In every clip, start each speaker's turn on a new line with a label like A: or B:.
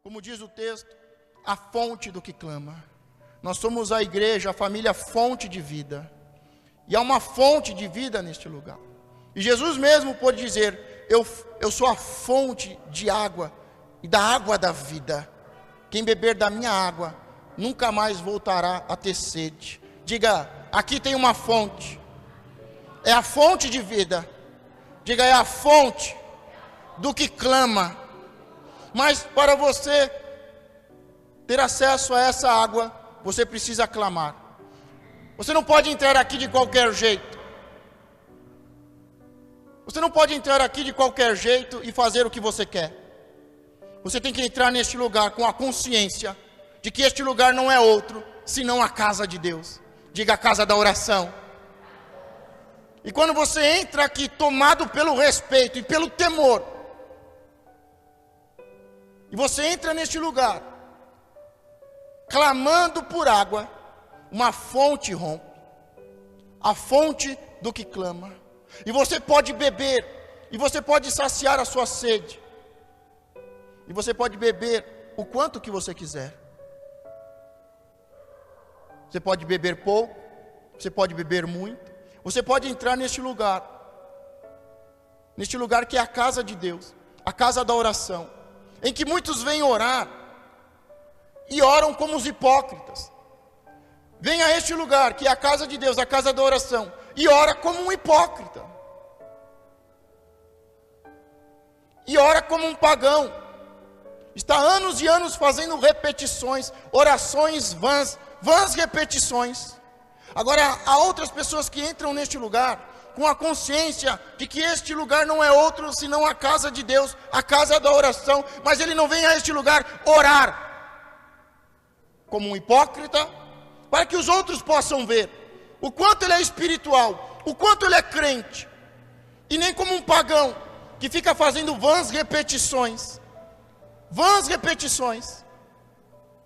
A: Como diz o texto, a fonte do que clama. Nós somos a igreja, a família fonte de vida. E há uma fonte de vida neste lugar. E Jesus mesmo pôde dizer, eu sou a fonte de água e da água da vida. Quem beber da minha água nunca mais voltará a ter sede. Diga, aqui tem uma fonte. É a fonte de vida. Diga, é a fonte do que clama. Mas para você ter acesso a essa água, você precisa clamar. Você não pode entrar aqui de qualquer jeito. Você não pode entrar aqui de qualquer jeito e fazer o que você quer. Você tem que entrar neste lugar com a consciência de que este lugar não é outro, senão a casa de Deus. Diga, a casa da oração. E quando você entra aqui tomado pelo respeito e pelo temor, e você entra neste lugar, clamando por água, uma fonte rompe, a fonte do que clama. E você pode beber, e você pode saciar a sua sede, e você pode beber o quanto que você quiser. Você pode beber pouco, você pode beber muito, você pode entrar neste lugar que é a casa de Deus, a casa da oração, em que muitos vêm orar, e oram como os hipócritas. Vem a este lugar, que é a casa de Deus, a casa da oração, e ora como um hipócrita. E ora como um pagão. Está anos e anos fazendo repetições, orações vãs repetições. Agora, há outras pessoas que entram neste lugar com a consciência de que este lugar não é outro senão a casa de Deus, a casa da oração, mas ele não vem a este lugar orar como um hipócrita, para que os outros possam ver o quanto ele é espiritual, o quanto ele é crente, e nem como um pagão que fica fazendo vãs repetições,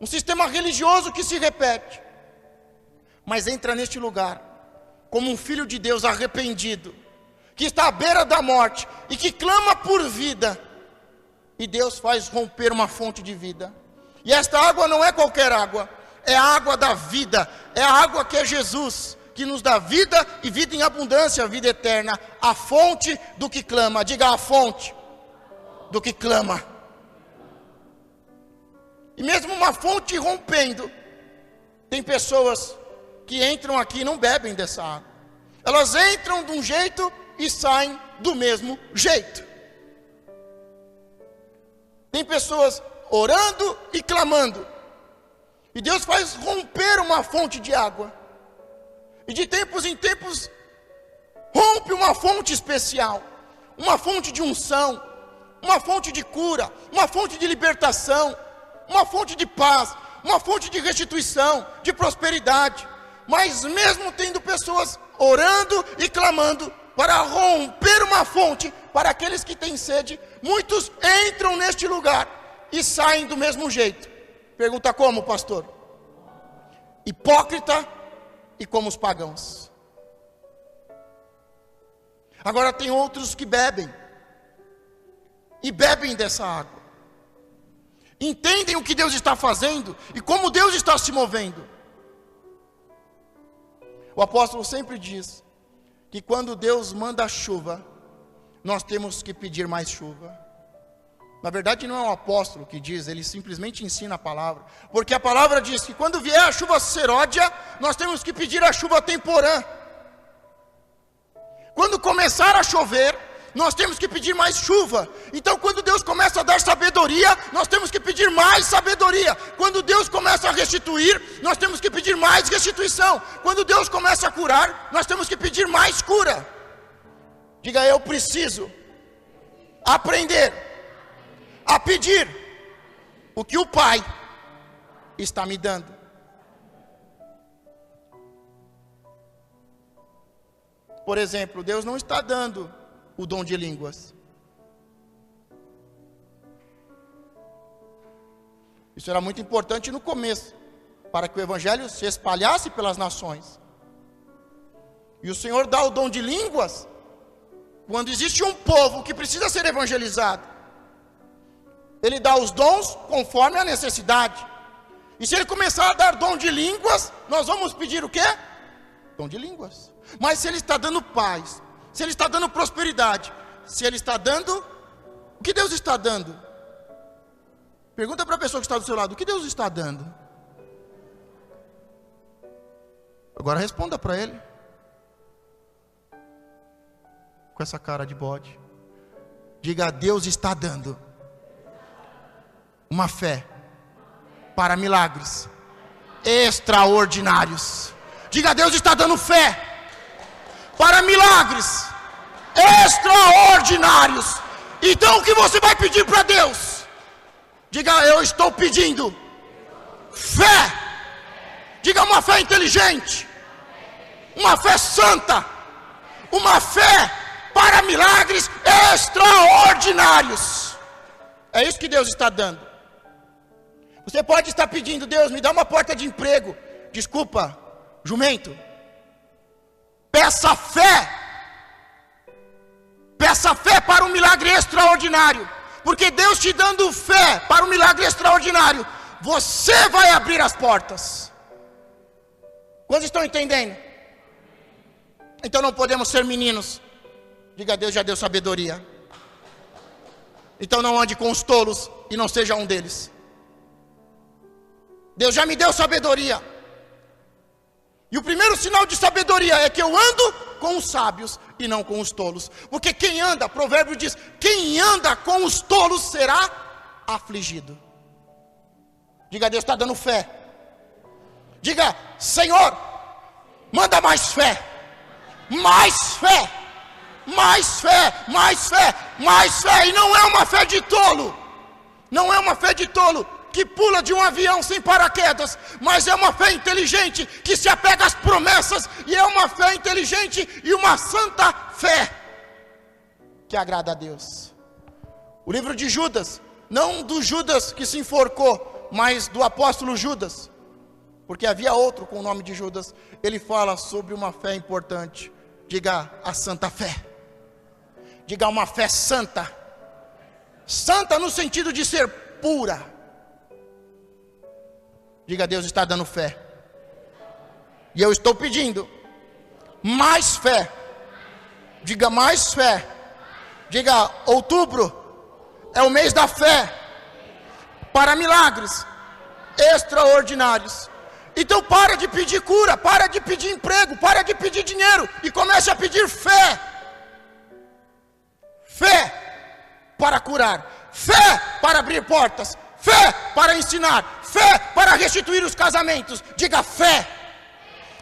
A: um sistema religioso que se repete, mas entra neste lugar como um filho de Deus arrependido, que está à beira da morte e que clama por vida, e Deus faz romper uma fonte de vida. E esta água não é qualquer água, é a água da vida, é a água que é Jesus, que nos dá vida e vida em abundância, vida eterna, a fonte do que clama. Diga, a fonte do que clama. E mesmo uma fonte rompendo, tem pessoas que entram aqui e não bebem dessa água. Elas entram de um jeito e saem do mesmo jeito. Tem pessoas orando e clamando, e Deus faz romper uma fonte de água, e de tempos em tempos rompe uma fonte especial, uma fonte de unção, uma fonte de cura, uma fonte de libertação, uma fonte de paz, uma fonte de restituição, de prosperidade. Mas mesmo tendo pessoas orando e clamando para romper uma fonte para aqueles que têm sede, muitos entram neste lugar e saem do mesmo jeito. Pergunta como, pastor? Hipócrita e como os pagãos. Agora tem outros que bebem, e bebem dessa água, entendem o que Deus está fazendo e como Deus está se movendo. O apóstolo sempre diz que quando Deus manda a chuva, nós temos que pedir mais chuva. Na verdade não é o apóstolo que diz, ele simplesmente ensina a palavra. Porque a palavra diz que quando vier a chuva seródia, nós temos que pedir a chuva temporã. Quando começar a chover, nós temos que pedir mais chuva. Então quando Deus começa a dar sabedoria, nós temos que pedir mais sabedoria. Quando Deus começa a restituir, nós temos que pedir mais restituição. Quando Deus começa a curar, nós temos que pedir mais cura. Diga, eu preciso aprender a pedir o que o Pai está me dando. Por exemplo, Deus não está dando o dom de línguas. Isso era muito importante no começo, para que o evangelho se espalhasse pelas nações. E o Senhor dá o dom de línguas quando existe um povo que precisa ser evangelizado. Ele dá os dons conforme a necessidade. E se ele começar a dar dom de línguas, nós vamos pedir o quê? Dom de línguas. Mas se ele está dando paz, se ele está dando prosperidade, se ele está dando, o que Deus está dando? Pergunta para a pessoa que está do seu lado, o que Deus está dando? Agora responda para ele. Com essa cara de bode. Diga, Deus está dando uma fé para milagres extraordinários. Diga, Deus está dando fé para milagres extraordinários. Então o que você vai pedir para Deus? Diga, eu estou pedindo fé. Diga, uma fé inteligente, uma fé santa, uma fé para milagres extraordinários. É isso que Deus está dando. Você pode estar pedindo, Deus, me dá uma porta de emprego. Desculpa, jumento. Peça fé. Peça fé para um milagre extraordinário. Porque Deus te dando fé para um milagre extraordinário, você vai abrir as portas. Quantos estão entendendo? Então não podemos ser meninos. Diga, Deus já deu sabedoria. Então não ande com os tolos e não seja um deles. Deus já me deu sabedoria. E o primeiro sinal de sabedoria é que eu ando com os sábios e não com os tolos. Porque quem anda, provérbio diz, quem anda com os tolos será afligido. Diga, Deus está dando fé. Diga, Senhor, manda mais fé. Mais fé. Mais fé, mais fé, mais fé. E não é uma fé de tolo. Não é uma fé de tolo que pula de um avião sem paraquedas, mas é uma fé inteligente que se apega às promessas, e é uma fé inteligente e uma santa fé que agrada a Deus. O livro de Judas, não do Judas que se enforcou, mas do apóstolo Judas, porque havia outro com o nome de Judas, ele fala sobre uma fé importante. Diga, a santa fé. Diga, uma fé santa. Santa no sentido de ser pura. Diga, Deus está dando fé. E eu estou pedindo mais fé. Diga, mais fé. Diga, outubro é o mês da fé para milagres extraordinários. Então para de pedir cura, para de pedir emprego, para de pedir dinheiro e comece a pedir fé. Fé para curar, fé para abrir portas, fé para ensinar, fé para restituir os casamentos. Diga, fé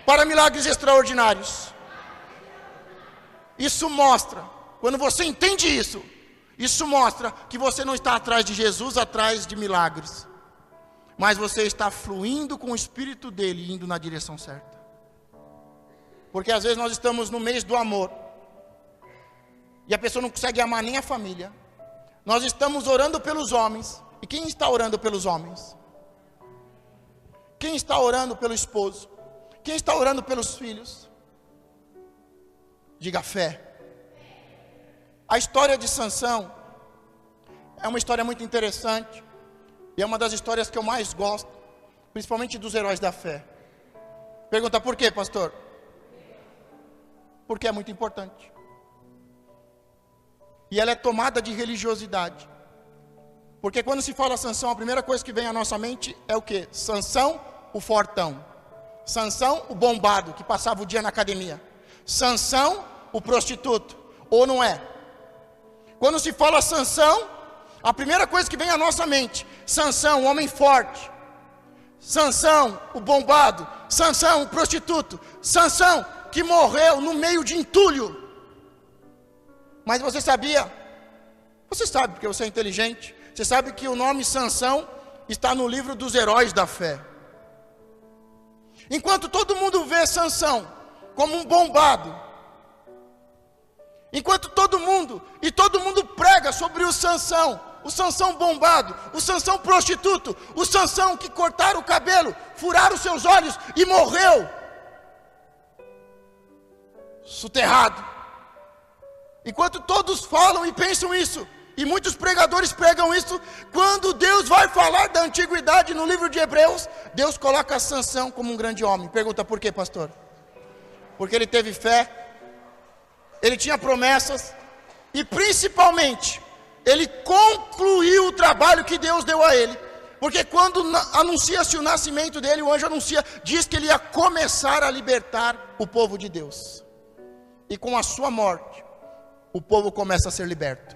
A: para milagres extraordinários. Isso mostra, quando você entende isso, isso mostra que você não está atrás de Jesus, atrás de milagres, mas você está fluindo com o Espírito dele, indo na direção certa. Porque às vezes nós estamos no mês do amor e a pessoa não consegue amar nem a família. Nós estamos orando pelos homens. E quem está orando pelos homens? Quem está orando pelo esposo? Quem está orando pelos filhos? Diga, fé. A história de Sansão é uma história muito interessante. E é uma das histórias que eu mais gosto, principalmente dos heróis da fé. Pergunta, por quê, pastor? Porque é muito importante. E ela é tomada de religiosidade. Porque quando se fala Sansão, a primeira coisa que vem à nossa mente é o quê? Sansão, o fortão. Sansão, o bombado, que passava o dia na academia. Sansão, o prostituto. Ou não é? Quando se fala Sansão, a primeira coisa que vem à nossa mente, Sansão, o homem forte. Sansão, o bombado. Sansão, o prostituto. Sansão, que morreu no meio de entulho. Mas você sabia? Você sabe, porque você é inteligente. Você sabe que o nome Sansão está no livro dos heróis da fé. Enquanto todo mundo vê Sansão como um bombado, enquanto todo mundo prega sobre o Sansão bombado, o Sansão prostituto, o Sansão que cortaram o cabelo, furaram os seus olhos e morreu soterrado. Enquanto todos falam e pensam isso, e muitos pregadores pregam isso, quando Deus vai falar da antiguidade no livro de Hebreus, Deus coloca Sansão como um grande homem. Pergunta por quê, pastor? Porque ele teve fé, ele tinha promessas, e principalmente, ele concluiu o trabalho que Deus deu a ele. Porque quando anuncia-se o nascimento dele, o anjo anuncia, diz que ele ia começar a libertar o povo de Deus. E com a sua morte, o povo começa a ser liberto.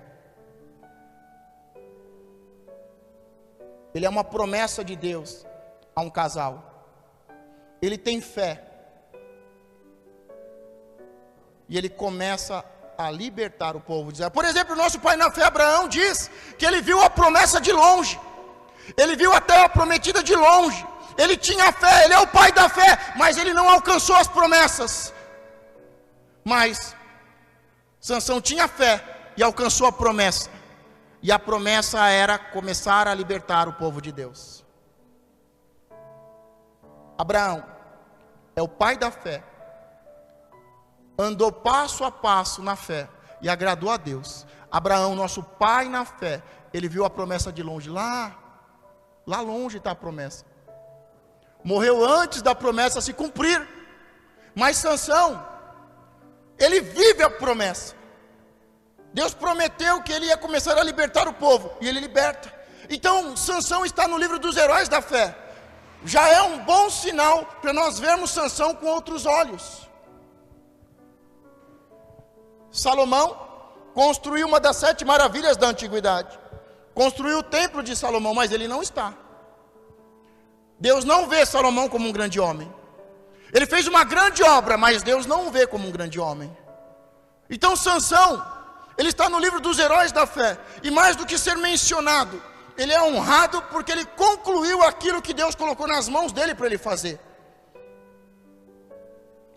A: Ele é uma promessa de Deus a um casal. Ele tem fé. E ele começa a libertar o povo de Israel. Por exemplo, o nosso pai na fé, Abraão, diz que ele viu a promessa de longe. Ele viu a terra prometida de longe. Ele tinha fé, ele é o pai da fé, mas ele não alcançou as promessas. Mas Sansão tinha fé e alcançou a promessa. E a promessa era começar a libertar o povo de Deus. Abraão é o pai da fé. Andou passo a passo na fé e agradou a Deus. Abraão, nosso pai na fé, ele viu a promessa de longe. Lá longe está a promessa. Morreu antes da promessa se cumprir. Mas Sansão, ele vive a promessa. Deus prometeu que ele ia começar a libertar o povo, e ele liberta. Então Sansão está no livro dos heróis da fé. Já é um bom sinal para nós vermos Sansão com outros olhos. Salomão construiu uma das 7 maravilhas da antiguidade. Construiu o templo de Salomão, mas ele não está. Deus não vê Salomão como um grande homem. Ele fez uma grande obra, mas Deus não o vê como um grande homem. Então Sansão, ele está no livro dos heróis da fé. E mais do que ser mencionado, ele é honrado porque ele concluiu aquilo que Deus colocou nas mãos dele para ele fazer.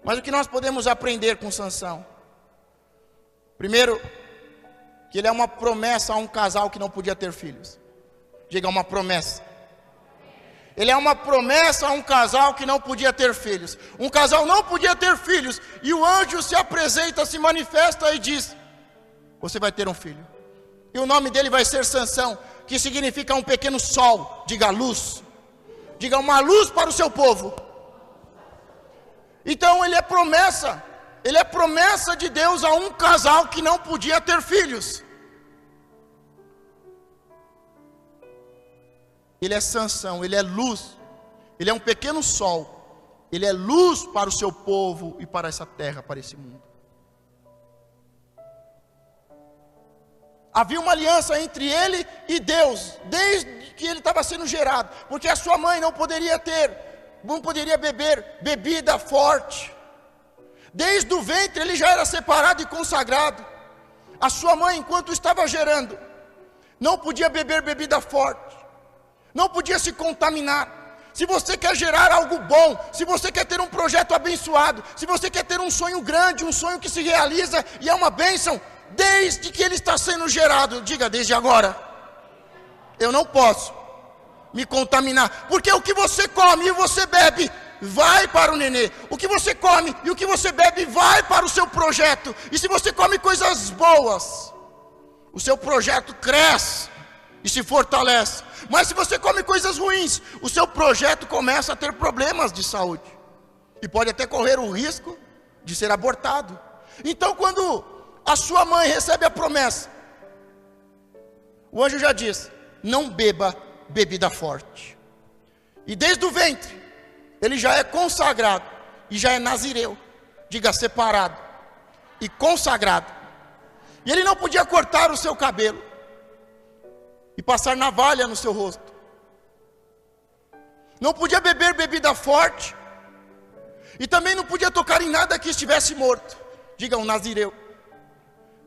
A: Mas o que nós podemos aprender com Sansão? Primeiro, que ele é uma promessa a um casal que não podia ter filhos. Diga, uma promessa. Ele é uma promessa a um casal que não podia ter filhos. Um casal não podia ter filhos, e o anjo se apresenta, se manifesta e diz: você vai ter um filho. E o nome dele vai ser Sansão, que significa um pequeno sol. Diga, luz. Diga, uma luz para o seu povo. Então ele é promessa. Ele é promessa de Deus a um casal que não podia ter filhos. Ele é Sansão, ele é luz. Ele é um pequeno sol. Ele é luz para o seu povo e para essa terra, para esse mundo. Havia uma aliança entre ele e Deus, desde que ele estava sendo gerado. Porque a sua mãe não poderia beber bebida forte. Desde o ventre ele já era separado e consagrado. A sua mãe, enquanto estava gerando, não podia beber bebida forte, não podia se contaminar. Se você quer gerar algo bom, se você quer ter um projeto abençoado, se você quer ter um sonho grande, um sonho que se realiza e é uma bênção, desde que ele está sendo gerado, diga, desde agora, eu não posso me contaminar, porque o que você come e você bebe vai para o nenê. O que você come e o que você bebe vai para o seu projeto. E se você come coisas boas, o seu projeto cresce e se fortalece. Mas se você come coisas ruins, o seu projeto começa a ter problemas de saúde. E pode até correr o risco de ser abortado. Então quando a sua mãe recebe a promessa, o anjo já diz: não beba bebida forte. E desde o ventre ele já é consagrado e já é nazireu. Diga, separado e consagrado. E ele não podia cortar o seu cabelo e passar navalha no seu rosto. Não podia beber bebida forte. E também não podia tocar em nada que estivesse morto. Diga, um nazireu.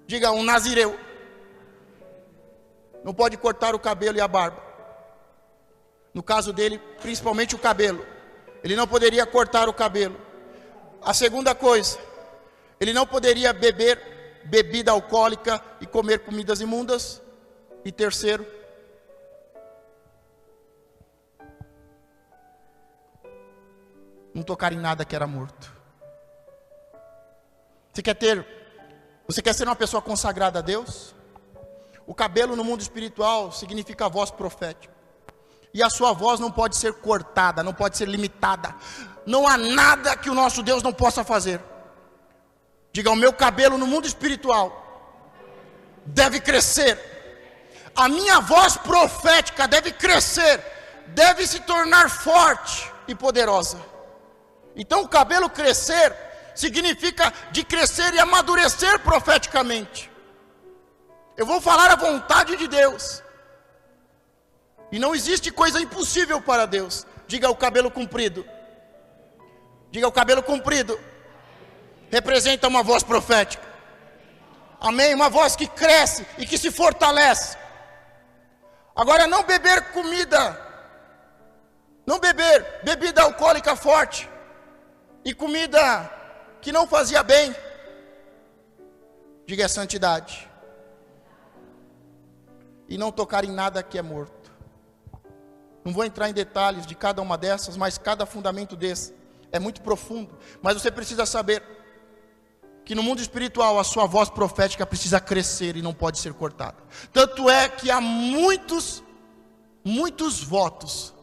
A: Diga, um nazireu. Não pode cortar o cabelo e a barba. No caso dele, principalmente o cabelo. Ele não poderia cortar o cabelo. A segunda coisa, ele não poderia beber bebida alcoólica e comer comidas imundas. E terceiro, não tocar em nada que era morto. Você quer ser uma pessoa consagrada a Deus? O cabelo no mundo espiritual significa a voz profética. E a sua voz não pode ser cortada, não pode ser limitada. Não há nada que o nosso Deus não possa fazer. Diga, o meu cabelo no mundo espiritual deve crescer. A minha voz profética deve crescer, deve se tornar forte e poderosa. Então o cabelo crescer significa de crescer e amadurecer profeticamente. Eu vou falar a vontade de Deus. E não existe coisa impossível para Deus. Diga, o cabelo comprido. Diga, o cabelo comprido representa uma voz profética. Amém? Uma voz que cresce e que se fortalece. Agora, não beber comida, não beber bebida alcoólica forte e comida que não fazia bem. Diga, é santidade. E não tocar em nada que é morto. Não vou entrar em detalhes de cada uma dessas, mas cada fundamento desse é muito profundo. Mas você precisa saber que no mundo espiritual a sua voz profética precisa crescer e não pode ser cortada. Tanto é que há muitos votos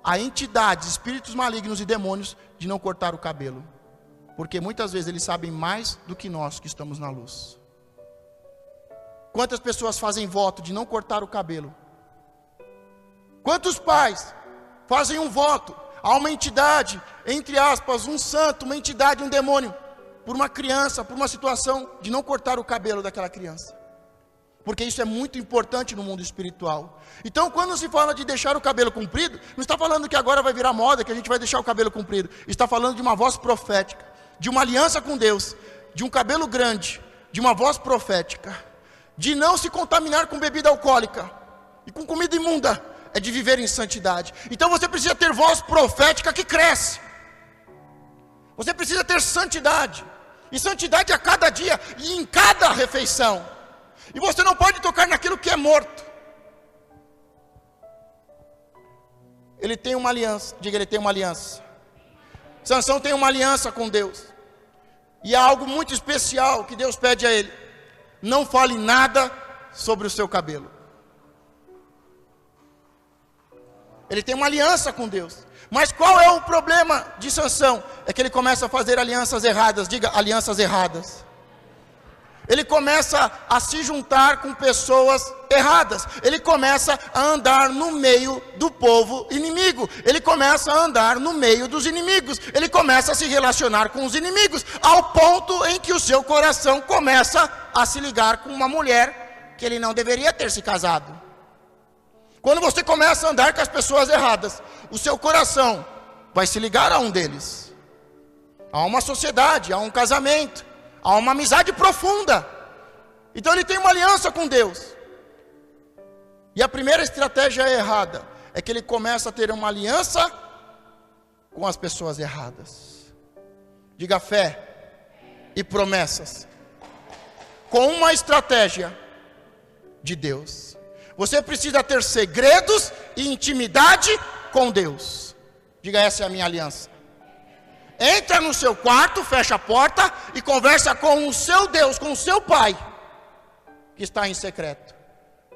A: a entidades, espíritos malignos e demônios de não cortar o cabelo. Porque muitas vezes eles sabem mais do que nós que estamos na luz. Quantas pessoas fazem voto de não cortar o cabelo? Quantos pais fazem um voto a uma entidade, entre aspas, um santo, uma entidade, um demônio, por uma criança, por uma situação de não cortar o cabelo daquela criança? Porque isso é muito importante no mundo espiritual. Então, quando se fala de deixar o cabelo comprido, não está falando que agora vai virar moda, que a gente vai deixar o cabelo comprido. Está falando de uma voz profética, de uma aliança com Deus, de um cabelo grande, de uma voz profética, de não se contaminar com bebida alcoólica e com comida imunda, é de viver em santidade. Então você precisa ter voz profética que cresce. Você precisa ter santidade. E santidade a cada dia e em cada refeição. E você não pode tocar naquilo que é morto. Ele tem uma aliança. Diga, ele tem uma aliança. Sansão tem uma aliança com Deus. E há algo muito especial que Deus pede a ele. Não fale nada sobre o seu cabelo. Ele tem uma aliança com Deus. Mas qual é o problema de Sansão? É que ele começa a fazer alianças erradas. Diga, alianças erradas. Ele começa a se juntar com pessoas erradas. Ele começa a andar no meio do povo inimigo. Ele começa a andar no meio dos inimigos. Ele começa a se relacionar com os inimigos, ao ponto em que o seu coração começa a se ligar com uma mulher que ele não deveria ter se casado. Quando você começa a andar com as pessoas erradas, o seu coração vai se ligar a um deles. Há uma sociedade, há um casamento, há uma amizade profunda. Então ele tem uma aliança com Deus. E a primeira estratégia errada é que ele começa a ter uma aliança com as pessoas erradas. Diga, fé e promessas com uma estratégia de Deus. Você precisa ter segredos e intimidade com Deus. Diga, essa é a minha aliança. Entra no seu quarto, fecha a porta e conversa com o seu Deus, com o seu Pai, que está em secreto.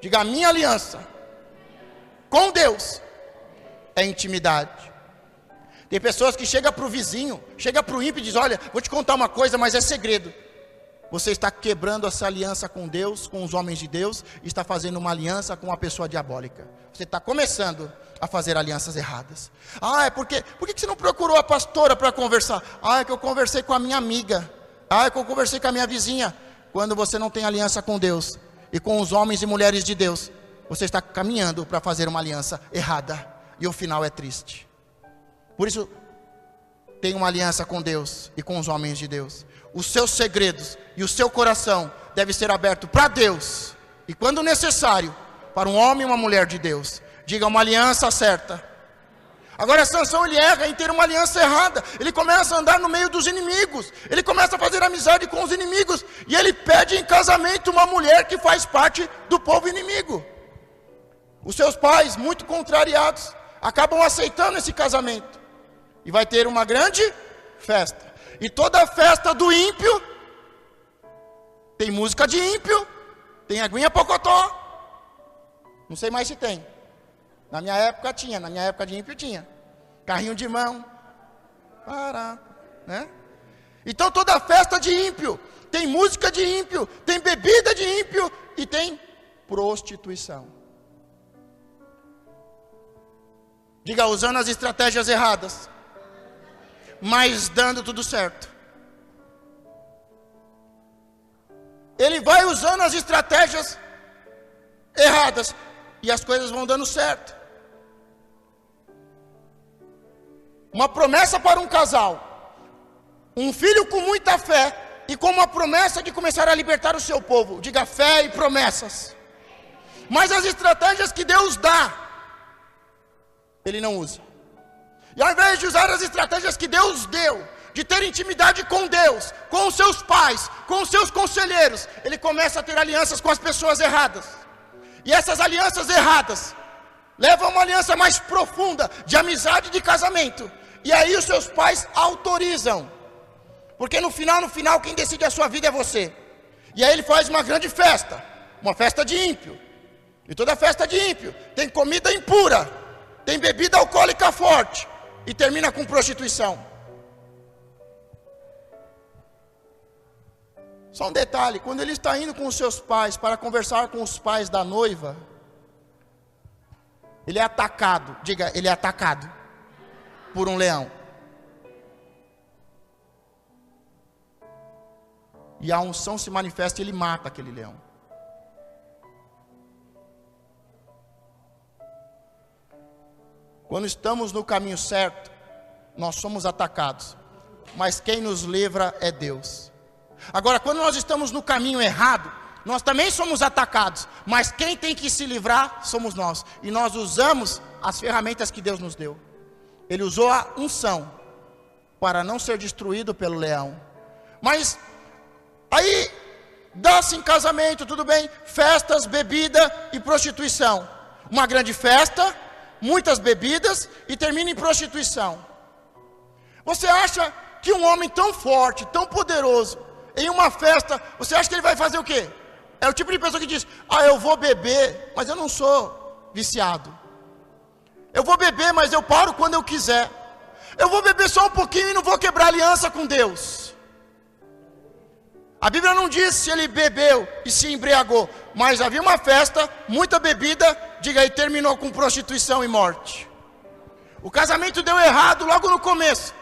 A: Diga, a minha aliança com Deus é intimidade. Tem pessoas que chegam para o vizinho, chegam para o ímpio e dizem, olha, vou te contar uma coisa, mas é segredo. Você está quebrando essa aliança com Deus, com os homens de Deus, e está fazendo uma aliança com uma pessoa diabólica. Você está começando a fazer alianças erradas. Ah, por que você não procurou a pastora para conversar? Ah, é que eu conversei com a minha amiga. Ah, é que eu conversei com a minha vizinha. Quando você não tem aliança com Deus e com os homens e mulheres de Deus, você está caminhando para fazer uma aliança errada. E o final é triste. Por isso, tenha uma aliança com Deus e com os homens de Deus. Os seus segredos e o seu coração deve ser aberto para Deus. E quando necessário, para um homem e uma mulher de Deus. Diga, uma aliança certa. Agora Sansão, ele erra em ter uma aliança errada. Ele começa a andar no meio dos inimigos. Ele começa a fazer amizade com os inimigos. E ele pede em casamento uma mulher que faz parte do povo inimigo. Os seus pais, muito contrariados, acabam aceitando esse casamento. E vai ter uma grande festa. E toda a festa do ímpio Tem música de ímpio, tem aguinha pocotó. Não sei mais se tem. Na minha época tinha, na minha época de ímpio tinha. Carrinho de mão. Né? Então toda festa de ímpio, tem música de ímpio, tem bebida de ímpio e tem prostituição. Diga, usando as estratégias erradas, mas dando tudo certo. Ele vai usando as estratégias erradas e as coisas vão dando certo. Uma promessa para um casal, um filho com muita fé e com uma promessa de começar a libertar o seu povo. Diga, fé e promessas. Mas as estratégias que Deus dá, Ele não usa. E ao invés de usar as estratégias que Deus deu, de ter intimidade com Deus, com os seus pais, com os seus conselheiros, ele começa a ter alianças com as pessoas erradas. E essas alianças erradas levam a uma aliança mais profunda, de amizade e de casamento. E aí os seus pais autorizam. Porque no final, quem decide a sua vida é você. E aí ele faz uma grande festa, uma festa de ímpio. E toda festa de ímpio tem comida impura, tem bebida alcoólica forte e termina com prostituição. Só um detalhe, quando ele está indo com os seus pais para conversar com os pais da noiva, ele é atacado, diga, ele é atacado por um leão. E a unção se manifesta e ele mata aquele leão. Quando estamos no caminho certo, nós somos atacados, mas quem nos livra é Deus. Agora, quando nós estamos no caminho errado, nós também somos atacados, mas quem tem que se livrar somos nós. E nós usamos as ferramentas que Deus nos deu. Ele usou a unção para não ser destruído pelo leão. Mas aí dá-se em casamento, tudo bem, festas, bebida e prostituição. Uma grande festa, muitas bebidas e termina em prostituição. Você acha que um homem tão forte, tão poderoso, em uma festa, você acha que ele vai fazer o quê? É o tipo de pessoa que diz, eu vou beber, mas eu não sou viciado. Eu vou beber, mas eu paro quando eu quiser. Eu vou beber só um pouquinho e não vou quebrar aliança com Deus. A Bíblia não diz se ele bebeu e se embriagou, mas havia uma festa, muita bebida, diga aí, terminou com prostituição e morte. O casamento deu errado logo no começo.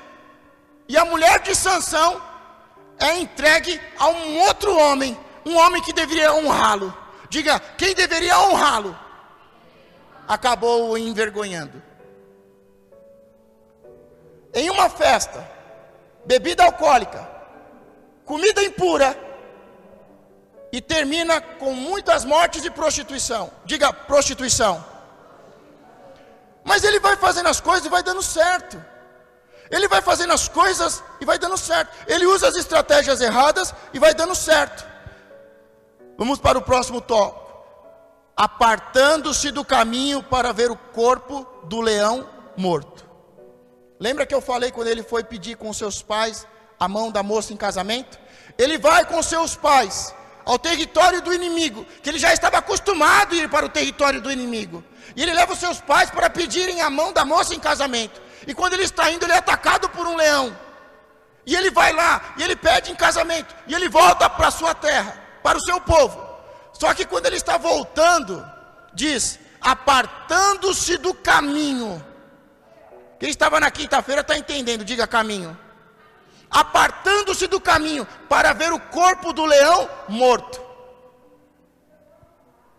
A: E a mulher de Sansão é entregue a um outro homem, um homem que deveria honrá-lo. Diga, quem deveria honrá-lo, acabou o envergonhando. Em uma festa, bebida alcoólica, comida impura, e termina com muitas mortes e prostituição. Diga, prostituição. Mas ele vai fazendo as coisas e vai dando certo. Ele vai fazendo as coisas e vai dando certo. Ele usa as estratégias erradas e vai dando certo. Vamos para o próximo tópico. Apartando-se do caminho para ver o corpo do leão morto. Lembra que eu falei quando ele foi pedir com seus pais a mão da moça em casamento? Ele vai com seus pais ao território do inimigo, que ele já estava acostumado a ir para o território do inimigo. E ele leva os seus pais para pedirem a mão da moça em casamento. E quando ele está indo, ele é atacado por um leão. E ele vai lá, e ele pede em casamento, e ele volta para a sua terra, para o seu povo. Só que quando ele está voltando, diz, apartando-se do caminho. Quem estava na quinta-feira está entendendo, diga caminho. Apartando-se do caminho para ver o corpo do leão morto.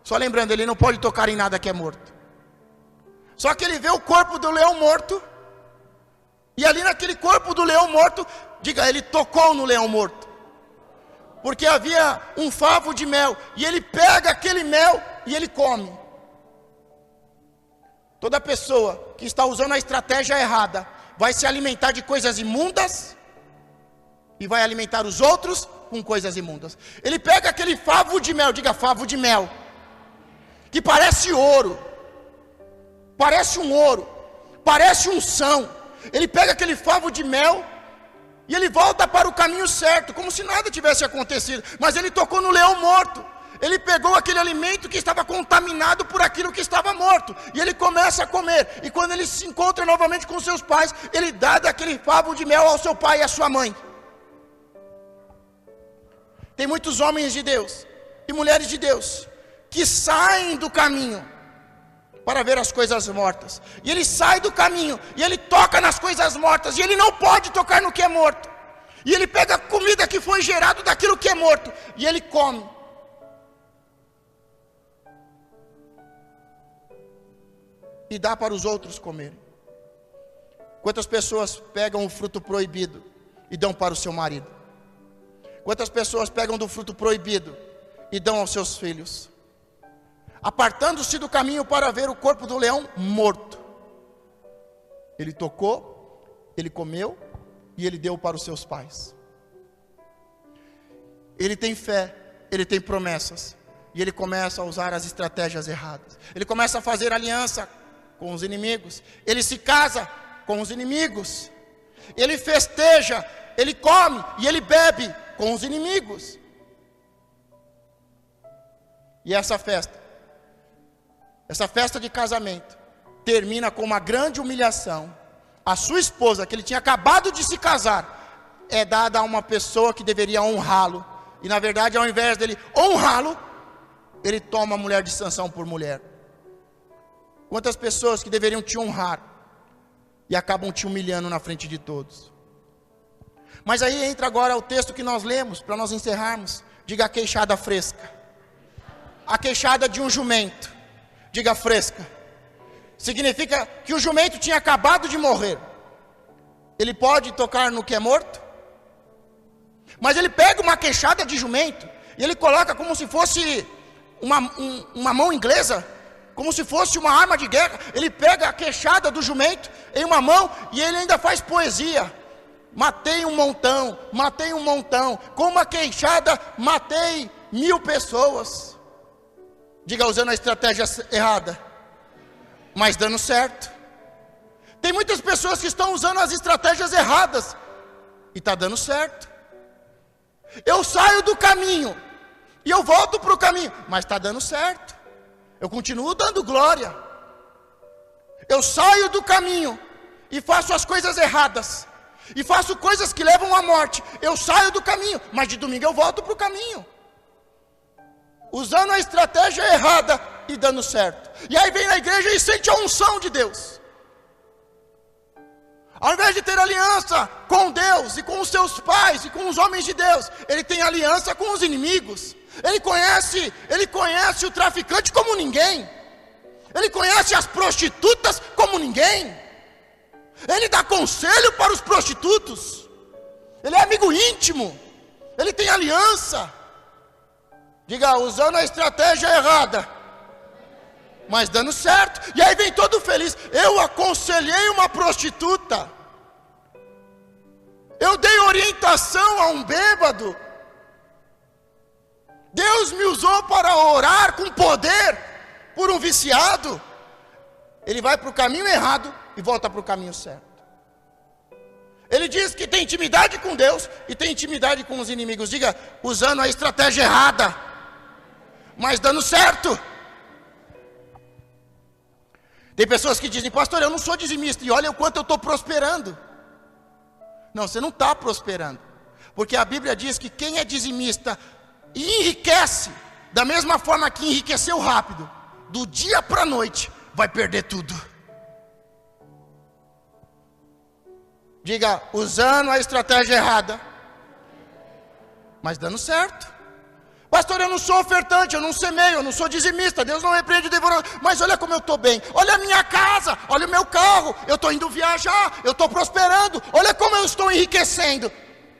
A: Só lembrando, ele não pode tocar em nada que é morto. Só que ele vê o corpo do leão morto. E ali naquele corpo do leão morto, diga, ele tocou no leão morto. Porque havia um favo de mel. E ele pega aquele mel e ele come. Toda pessoa que está usando a estratégia errada vai se alimentar de coisas imundas e vai alimentar os outros com coisas imundas. Ele pega aquele favo de mel, diga favo de mel, que parece ouro, parece um ouro, parece unção. Ele pega aquele favo de mel E ele volta para o caminho certo, como se nada tivesse acontecido. Mas ele tocou no leão morto. Ele pegou aquele alimento que estava contaminado por aquilo que estava morto. E ele começa a comer. E quando ele se encontra novamente com seus pais, ele dá daquele favo de mel ao seu pai e à sua mãe. Tem muitos homens de Deus e mulheres de Deus que saem do caminho para ver as coisas mortas. E ele sai do caminho e ele toca nas coisas mortas. E ele não pode tocar no que é morto. E ele pega a comida que foi gerada daquilo que é morto e ele come. E dá para os outros comerem. Quantas pessoas pegam o fruto proibido e dão para o seu marido? Quantas pessoas pegam do fruto proibido e dão aos seus filhos? Apartando-se do caminho para ver o corpo do leão morto. Ele tocou, ele comeu e ele deu para os seus pais. Ele tem fé, ele tem promessas. E ele começa a usar as estratégias erradas. Ele começa a fazer aliança com os inimigos. Ele se casa com os inimigos. Ele festeja, ele come e ele bebe com os inimigos. E essa festa de casamento, termina com uma grande humilhação. A sua esposa, que ele tinha acabado de se casar, é dada a uma pessoa que deveria honrá-lo. E na verdade, ao invés dele honrá-lo, ele toma a mulher de Sansão por mulher. Quantas pessoas que deveriam te honrar e acabam te humilhando na frente de todos. Mas aí entra agora o texto que nós lemos, para nós encerrarmos. Diga a queixada fresca. A queixada de um jumento. Diga fresca. Significa que o jumento tinha acabado de morrer. Ele pode tocar no que é morto? Mas ele pega uma queixada de jumento e ele coloca como se fosse uma mão inglesa, como se fosse uma arma de guerra. Ele pega a queixada do jumento em uma mão e ele ainda faz poesia. Matei um montão, com uma queixada matei 1000 pessoas. Diga, usando a estratégia errada, mas dando certo. Tem muitas pessoas que estão usando as estratégias erradas e está dando certo. Eu saio do caminho e eu volto para o caminho, mas está dando certo. Eu continuo dando glória. Eu saio do caminho e faço as coisas erradas, e faço coisas que levam à morte. Eu saio do caminho, mas de domingo eu volto para o caminho, usando a estratégia errada e dando certo. E aí vem na igreja e sente a unção de Deus. Ao invés de ter aliança com Deus e com os seus pais e com os homens de Deus, ele tem aliança com os inimigos. Ele conhece o traficante como ninguém. Ele conhece as prostitutas como ninguém. Ele dá conselho para os prostitutos. Ele é amigo íntimo. Ele tem aliança. Diga, usando a estratégia errada, mas dando certo. E aí vem todo feliz. Eu aconselhei uma prostituta. Eu dei orientação a um bêbado. Deus me usou para orar com poder por um viciado. Ele vai para o caminho errado e volta para o caminho certo. Ele diz que tem intimidade com Deus e tem intimidade com os inimigos. Diga, usando a estratégia errada, mas dando certo. Tem pessoas que dizem, pastor, eu não sou dizimista e olha o quanto eu estou prosperando. Não, você não está prosperando, porque a Bíblia diz que quem é dizimista e enriquece da mesma forma que enriqueceu rápido, do dia para a noite vai perder tudo. Diga, usando a estratégia errada, mas dando certo. Pastor, eu não sou ofertante, eu não semeio, eu não sou dizimista, Deus não repreende o devorador, mas olha como eu estou bem, olha a minha casa, olha o meu carro, eu estou indo viajar, eu estou prosperando, olha como eu estou enriquecendo.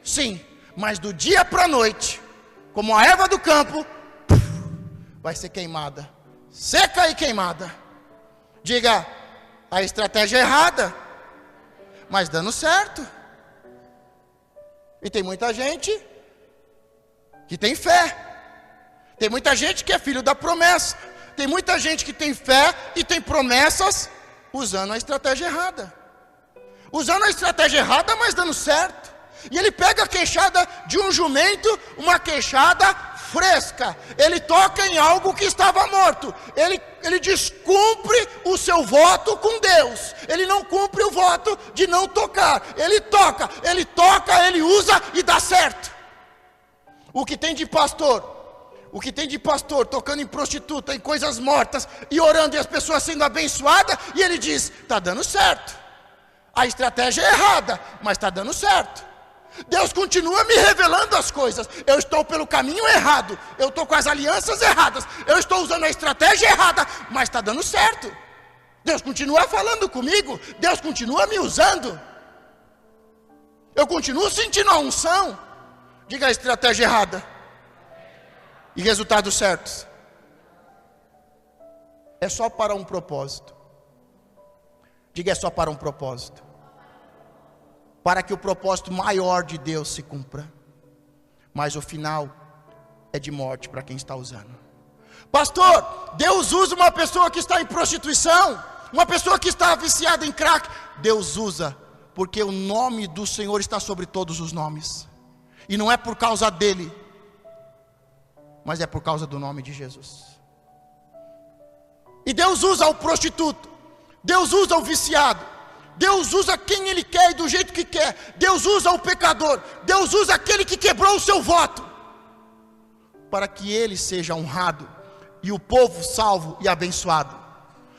A: Sim, mas do dia para a noite, como a erva do campo, vai ser queimada, seca e queimada. Diga, a estratégia errada, mas dando certo. E tem muita gente que tem fé. Tem muita gente que é filho da promessa. Tem muita gente que tem fé e tem promessas usando a estratégia errada. Usando a estratégia errada, mas dando certo. E ele pega a queixada de um jumento, uma queixada fresca. Ele toca em algo que estava morto. Ele descumpre o seu voto com Deus. Ele não cumpre o voto de não tocar. Ele toca, ele usa e dá certo. O que tem de pastor tocando em prostituta, em coisas mortas, e orando e as pessoas sendo abençoadas, e ele diz, está dando certo. A estratégia é errada, mas está dando certo. Deus continua me revelando as coisas. Eu estou pelo caminho errado, eu estou com as alianças erradas, eu estou usando a estratégia errada, mas está dando certo. Deus continua falando comigo, Deus continua me usando. Eu continuo sentindo a unção. Diga a estratégia errada e resultados certos. É só para um propósito. Diga, é só para um propósito. Para que o propósito maior de Deus se cumpra. Mas o final é de morte para quem está usando. Pastor, Deus usa uma pessoa que está em prostituição, uma pessoa que está viciada em crack. Deus usa, porque o nome do Senhor está sobre todos os nomes. E não é por causa dele, mas é por causa do nome de Jesus. E Deus usa o prostituto, Deus usa o viciado, Deus usa quem Ele quer e do jeito que quer. Deus usa o pecador, Deus usa aquele que quebrou o seu voto, para que Ele seja honrado e o povo salvo e abençoado.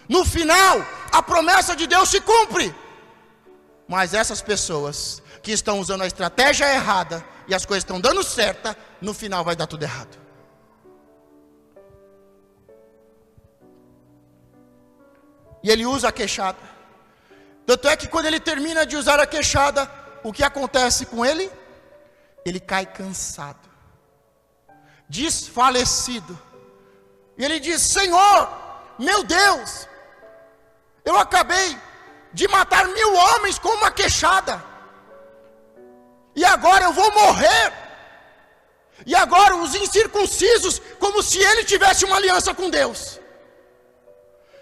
A: No final, a promessa de Deus se cumpre. Mas essas pessoas que estão usando a estratégia errada e as coisas estão dando certa, no final vai dar tudo errado. E ele usa a queixada. Tanto é que quando ele termina de usar a queixada, o que acontece com ele? Ele cai cansado, desfalecido. E ele diz, Senhor, meu Deus, eu acabei de matar 1000 homens com uma queixada. E agora eu vou morrer. E agora os incircuncisos, como se ele tivesse uma aliança com Deus.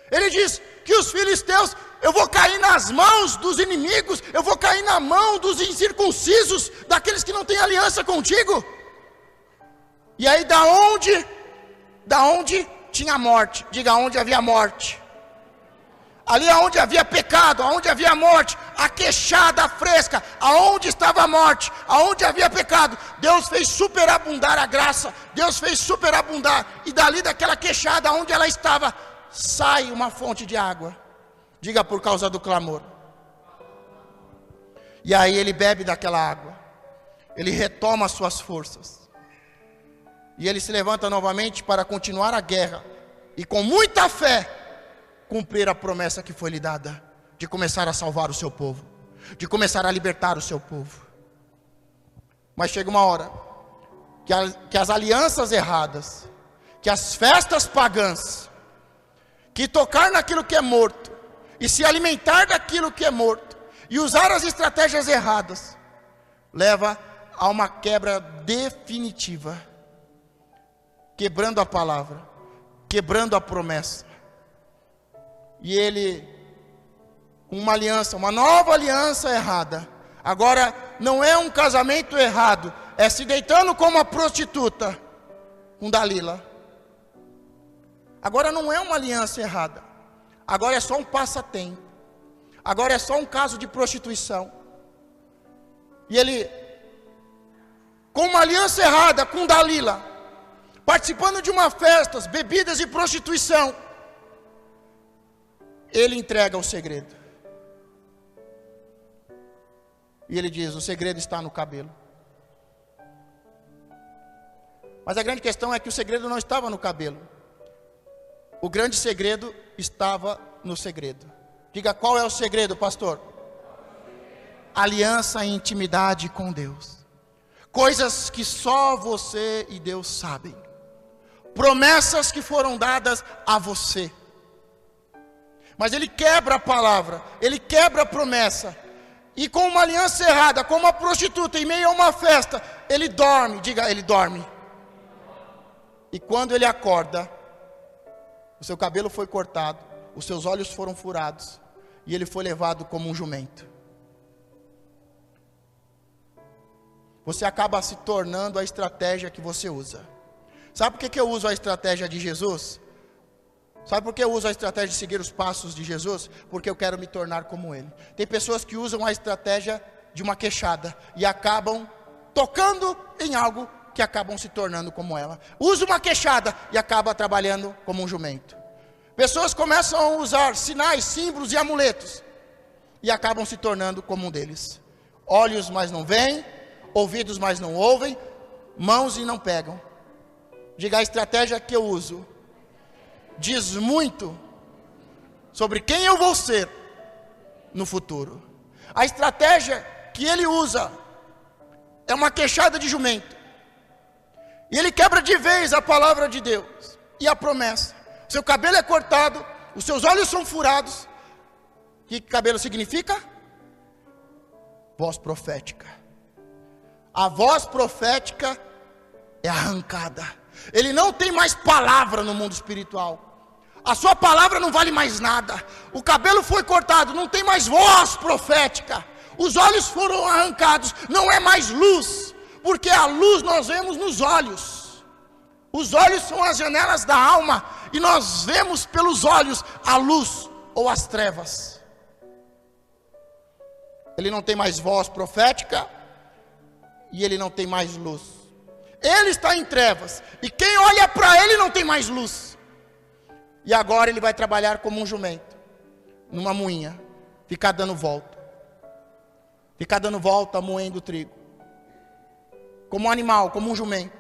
A: Ele diz que os filisteus, eu vou cair nas mãos dos inimigos, eu vou cair na mão dos incircuncisos, daqueles que não têm aliança contigo. E aí da onde tinha morte? Diga, onde havia morte. Ali aonde havia pecado, aonde havia morte, a queixada fresca, aonde estava a morte, aonde havia pecado, Deus fez superabundar a graça, Deus fez superabundar, e dali daquela queixada, onde ela estava, sai uma fonte de água. Diga, por causa do clamor. E aí ele bebe daquela água, ele retoma as suas forças, e ele se levanta novamente para continuar a guerra, e com muita fé, cumprir a promessa que foi lhe dada, de começar a salvar o seu povo, de começar a libertar o seu povo. Mas chega uma hora, que as alianças erradas, que as festas pagãs, que tocar naquilo que é morto, e se alimentar daquilo que é morto, e usar as estratégias erradas, leva a uma quebra definitiva, quebrando a palavra, quebrando a promessa. E ele, com uma aliança, uma nova aliança errada, agora não é um casamento errado, é se deitando com uma prostituta, com Dalila. Agora não é uma aliança errada, agora é só um passatempo, agora é só um caso de prostituição. E ele, com uma aliança errada com Dalila, participando de uma festa, bebidas e prostituição, ele entrega o segredo. E ele diz, o segredo está no cabelo. Mas a grande questão é que o segredo não estava no cabelo. O grande segredo estava no segredo. Diga, qual é o segredo, pastor? Aliança e intimidade com Deus. Coisas que só você e Deus sabem. Promessas que foram dadas a você. Mas ele quebra a palavra, ele quebra a promessa. E com uma aliança errada, com uma prostituta em meio a uma festa, ele dorme. Diga, ele dorme. E quando ele acorda, o seu cabelo foi cortado, os seus olhos foram furados, e ele foi levado como um jumento. você acaba se tornando a estratégia que você usa. Sabe por que eu uso a estratégia de Jesus? Sabe por que eu uso a estratégia de seguir os passos de Jesus? Porque eu quero me tornar como Ele. Tem pessoas que usam a estratégia de uma queixada e acabam tocando em algo que acabam se tornando como ela. Usa uma queixada e acaba trabalhando como um jumento. Pessoas começam a usar sinais, símbolos e amuletos e acabam se tornando como um deles. Olhos, mas não veem, ouvidos, mas não ouvem, mãos e não pegam. Diga, a estratégia que eu uso diz muito sobre quem eu vou ser no futuro. A estratégia que ele usa é uma queixada de jumento. E ele quebra de vez a palavra de Deus e a promessa. Seu cabelo é cortado, os seus olhos são furados. O que cabelo significa? Voz profética. A voz profética é arrancada. Ele não tem mais palavra no mundo espiritual. A sua palavra não vale mais nada. O cabelo foi cortado, não tem mais voz profética. Os olhos foram arrancados, não é mais luz. Porque a luz nós vemos nos olhos. Os olhos são as janelas da alma. E nós vemos pelos olhos a luz ou as trevas. Ele não tem mais voz profética. E ele não tem mais luz. Ele está em trevas. E quem olha para ele não tem mais luz. E agora ele vai trabalhar como um jumento. Numa moinha. Ficar dando volta. Ficar dando volta moendo o trigo. Como um animal, como um jumento.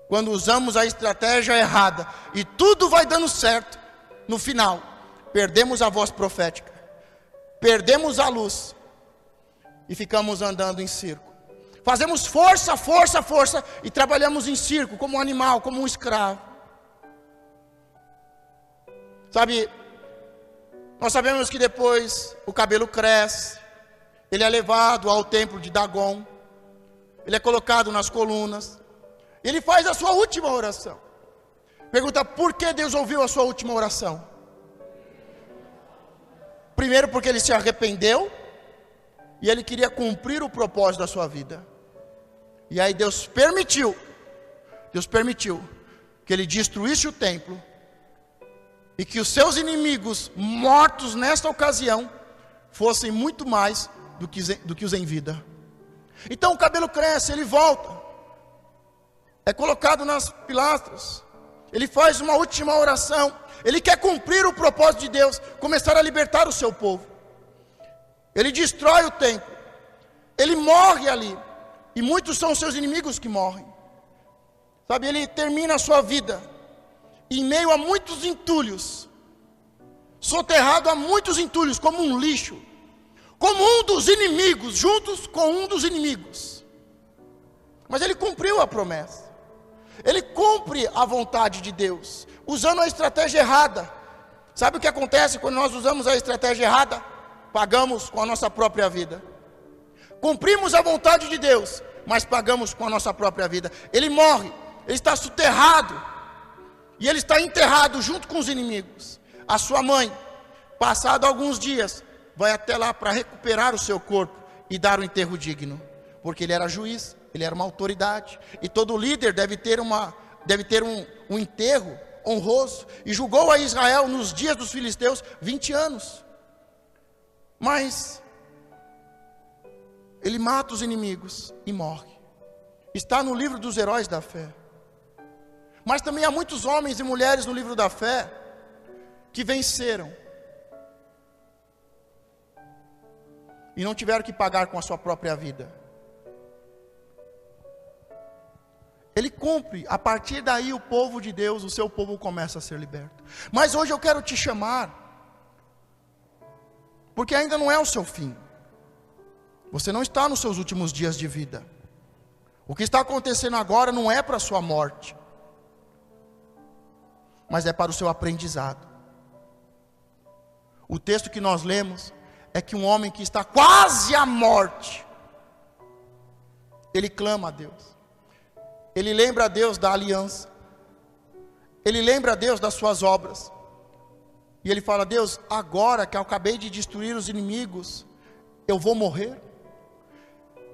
A: Quando usamos a estratégia errada e tudo vai dando certo, no final, perdemos a voz profética, perdemos a luz e ficamos andando em círculo. Fazemos força, força, força e trabalhamos em círculo, como um animal, como um escravo. Sabe, nós sabemos que depois o cabelo cresce, ele é levado ao templo de Dagon. Ele é colocado nas colunas. Ele faz a sua última oração. Pergunta, por que Deus ouviu a sua última oração? Primeiro porque ele se arrependeu. E ele queria cumprir o propósito da sua vida. E aí Deus permitiu que ele destruísse o templo. E que os seus inimigos mortos nesta ocasião fossem muito mais do que os em vida. Então o cabelo cresce, ele volta. É colocado nas pilastras. Ele faz uma última oração. Ele quer cumprir o propósito de Deus, começar a libertar o seu povo. Ele destrói o templo. Ele morre ali. E muitos são os seus inimigos que morrem. Sabe, ele termina a sua vida em meio a muitos entulhos. Soterrado a muitos entulhos, como um lixo. Como um dos inimigos, juntos com um dos inimigos. Mas ele cumpriu a promessa. Ele cumpre a vontade de Deus, usando a estratégia errada. Sabe o que acontece quando nós usamos a estratégia errada? Pagamos com a nossa própria vida. Cumprimos a vontade de Deus, mas pagamos com a nossa própria vida. Ele morre, ele está soterrado. E ele está enterrado junto com os inimigos. A sua mãe, passado alguns dias, vai até lá para recuperar o seu corpo e dar um enterro digno. Porque ele era juiz, ele era uma autoridade. E todo líder deve ter um enterro honroso. E julgou a Israel nos dias dos filisteus 20 anos. Mas ele mata os inimigos e morre. Está no livro dos heróis da fé. Mas também há muitos homens e mulheres no livro da fé que venceram e não tiveram que pagar com a sua própria vida. Ele cumpre, a partir daí o povo de Deus, o seu povo começa a ser liberto. Mas hoje eu quero te chamar, porque ainda não é o seu fim. Você não está nos seus últimos dias de vida. O que está acontecendo agora não é para a sua morte, mas é para o seu aprendizado. O texto que nós lemos é que um homem que está quase à morte, ele clama a Deus. Ele lembra a Deus da aliança. Ele lembra a Deus das suas obras. E ele fala, Deus, agora que eu acabei de destruir os inimigos, eu vou morrer?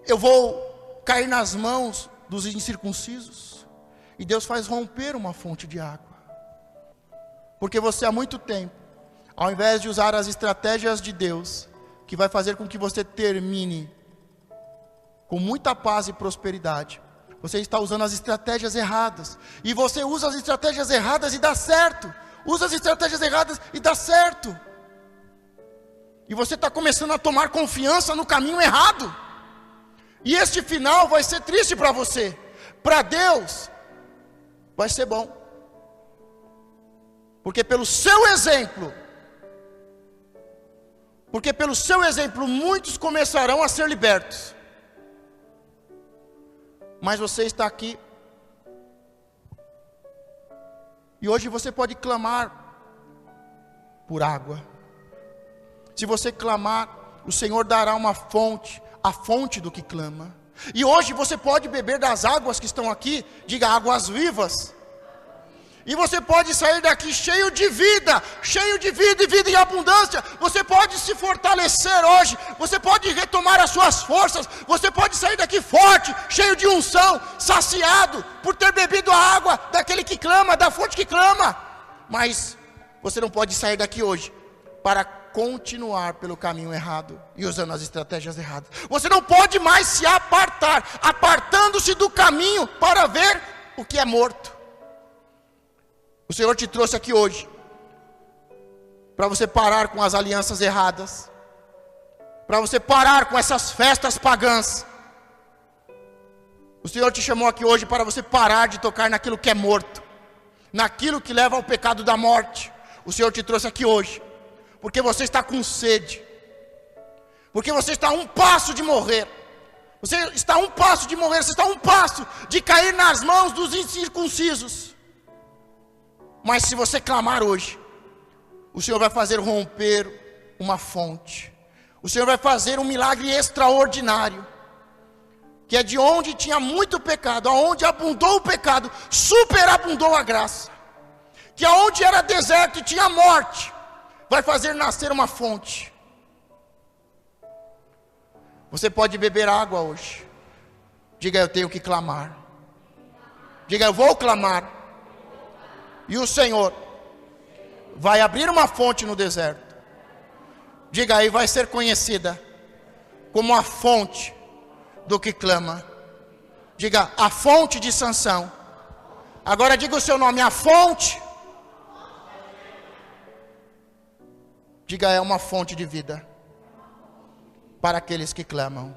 A: eu vou cair nas mãos dos incircuncisos. E Deus faz romper uma fonte de água. Porque você há muito tempo, ao invés de usar as estratégias de Deus, que vai fazer com que você termine com muita paz e prosperidade, você está usando as estratégias erradas. E você usa as estratégias erradas e dá certo. Usa as estratégias erradas e dá certo. E você está começando a tomar confiança no caminho errado. E este final vai ser triste para você. Para Deus, vai ser bom. Porque pelo seu exemplo, muitos começarão a ser libertos. Mas você está aqui. E hoje você pode clamar por água. Se você clamar, o Senhor dará uma fonte, a fonte do que clama. E hoje você pode beber das águas que estão aqui, diga águas vivas. E você pode sair daqui cheio de vida e vida em abundância. Você pode se fortalecer hoje, você pode retomar as suas forças, você pode sair daqui forte, cheio de unção, saciado, por ter bebido a água daquele que clama, da fonte que clama. Mas você não pode sair daqui hoje para continuar pelo caminho errado e usando as estratégias erradas. Você não pode mais se apartar, apartando-se do caminho para ver o que é morto. O Senhor te trouxe aqui hoje para você parar com as alianças erradas, para você parar com essas festas pagãs. O Senhor te chamou aqui hoje para você parar de tocar naquilo que é morto, naquilo que leva ao pecado da morte. O Senhor te trouxe aqui hoje porque você está com sede, porque você está a um passo de morrer. Você está a um passo de morrer, você está a um passo de cair nas mãos dos incircuncisos. Mas se você clamar hoje, o Senhor vai fazer romper uma fonte. O Senhor vai fazer um milagre extraordinário. Que é de onde tinha muito pecado, aonde abundou o pecado, superabundou a graça. Que aonde era deserto e tinha morte, vai fazer nascer uma fonte. Você pode beber água hoje. Diga, eu tenho que clamar. Diga, eu vou clamar. E o Senhor vai abrir uma fonte no deserto. Diga aí, vai ser conhecida como a fonte do que clama. Diga, a fonte de Sansão. Agora diga o seu nome, a fonte. Diga, é uma fonte de vida para aqueles que clamam.